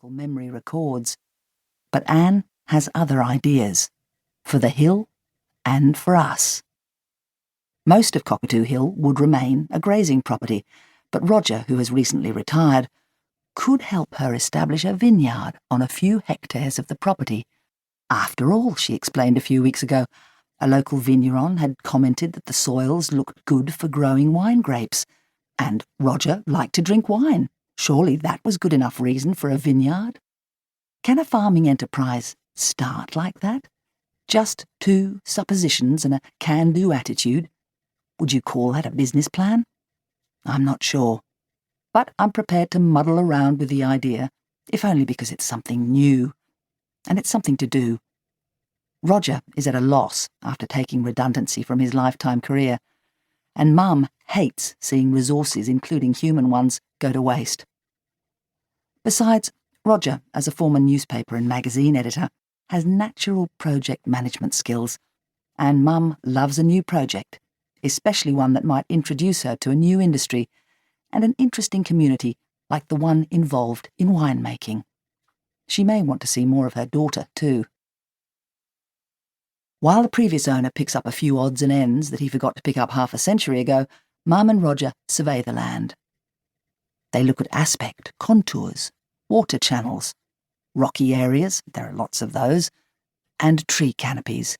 local memory records. But Anne has other ideas, for the hill and for us. Most of Cockatoo Hill would remain a grazing property, but Roger, who has recently retired, could help her establish a vineyard on a few hectares of the property. After all, she explained a few weeks ago, a local vigneron had commented that the soils looked good for growing wine grapes, and Roger liked to drink wine. Surely that was good enough reason for a vineyard. Can a farming enterprise start like that? Just 2 suppositions and a can-do attitude? Would you call that a business plan? I'm not sure. But I'm prepared to muddle around with the idea, if only because it's something new. And it's something to do. Roger is at a loss after taking redundancy from his lifetime career, and Mum hates seeing resources, including human ones, go to waste. Besides, Roger, as a former newspaper and magazine editor, has natural project management skills, and Mum loves a new project, especially one that might introduce her to a new industry and an interesting community like the one involved in winemaking. She may want to see more of her daughter, too. While the previous owner picks up a few odds and ends that he forgot to pick up half a century ago, Mum and Roger survey the land. They look at aspect, contours, water channels, rocky areas, there are lots of those, and tree canopies.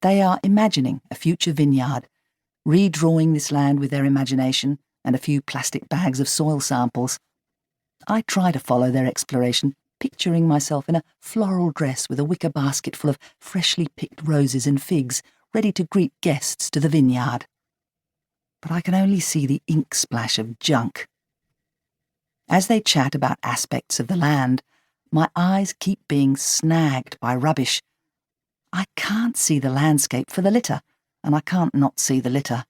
They are imagining a future vineyard, redrawing this land with their imagination and a few plastic bags of soil samples. I try to follow their exploration, picturing myself in a floral dress with a wicker basket full of freshly picked roses and figs, ready to greet guests to the vineyard. But I can only see the ink splash of junk. As they chat about aspects of the land, my eyes keep being snagged by rubbish. I can't see the landscape for the litter, and I can't not see the litter.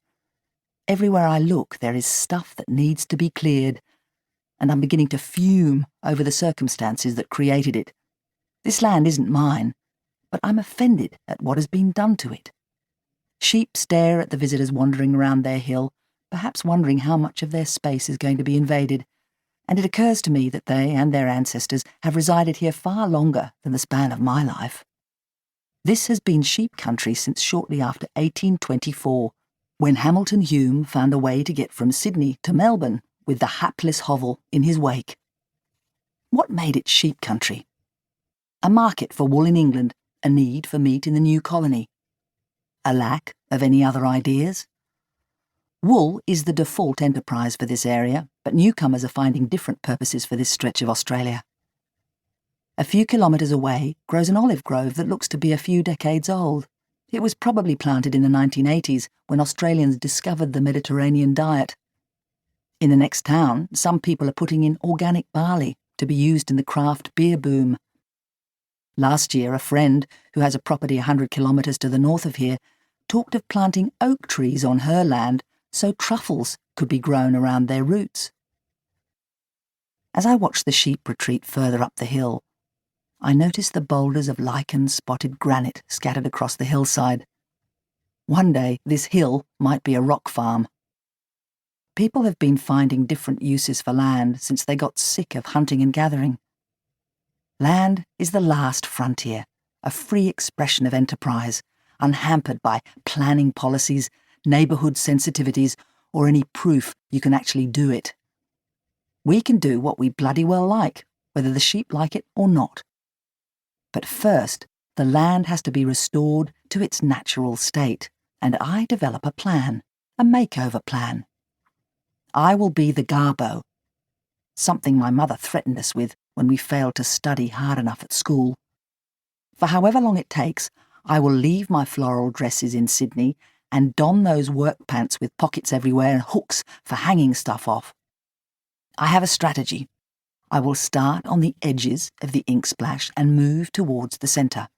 Everywhere I look, there is stuff that needs to be cleared, and I'm beginning to fume over the circumstances that created it. This land isn't mine, but I'm offended at what has been done to it. Sheep stare at the visitors wandering around their hill, perhaps wondering how much of their space is going to be invaded, and it occurs to me that they and their ancestors have resided here far longer than the span of my life. This has been sheep country since shortly after 1824, when Hamilton Hume found a way to get from Sydney to Melbourne with the hapless hovel in his wake. What made it sheep country? A market for wool in England, a need for meat in the new colony. A lack of any other ideas? Wool is the default enterprise for this area, but newcomers are finding different purposes for this stretch of Australia. A few kilometres away grows an olive grove that looks to be a few decades old. It was probably planted in the 1980s when Australians discovered the Mediterranean diet. In the next town, some people are putting in organic barley to be used in the craft beer boom. Last year, a friend, who has a property 100 kilometres to the north of here, talked of planting oak trees on her land so truffles could be grown around their roots. As I watch the sheep retreat further up the hill, I notice the boulders of lichen-spotted granite scattered across the hillside. One day, this hill might be a rock farm. People have been finding different uses for land since they got sick of hunting and gathering. Land is the last frontier, a free expression of enterprise, unhampered by planning policies, neighbourhood sensitivities, or any proof you can actually do it. We can do what we bloody well like, whether the sheep like it or not. But first, the land has to be restored to its natural state, and I develop a plan, a makeover plan. I will be the garbo, something my mother threatened us with when we failed to study hard enough at school. For however long it takes, I will leave my floral dresses in Sydney and don those work pants with pockets everywhere and hooks for hanging stuff off. I have a strategy. I will start on the edges of the ink splash and move towards the centre.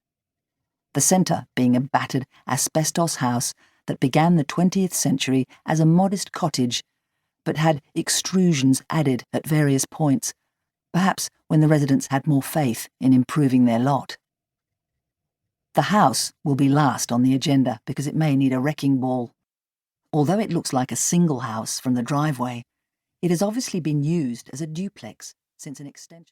The centre being a battered asbestos house that began the 20th century as a modest cottage, but had extrusions added at various points, perhaps when the residents had more faith in improving their lot. The house will be last on the agenda because it may need a wrecking ball. Although it looks like a single house from the driveway, it has obviously been used as a duplex since an extension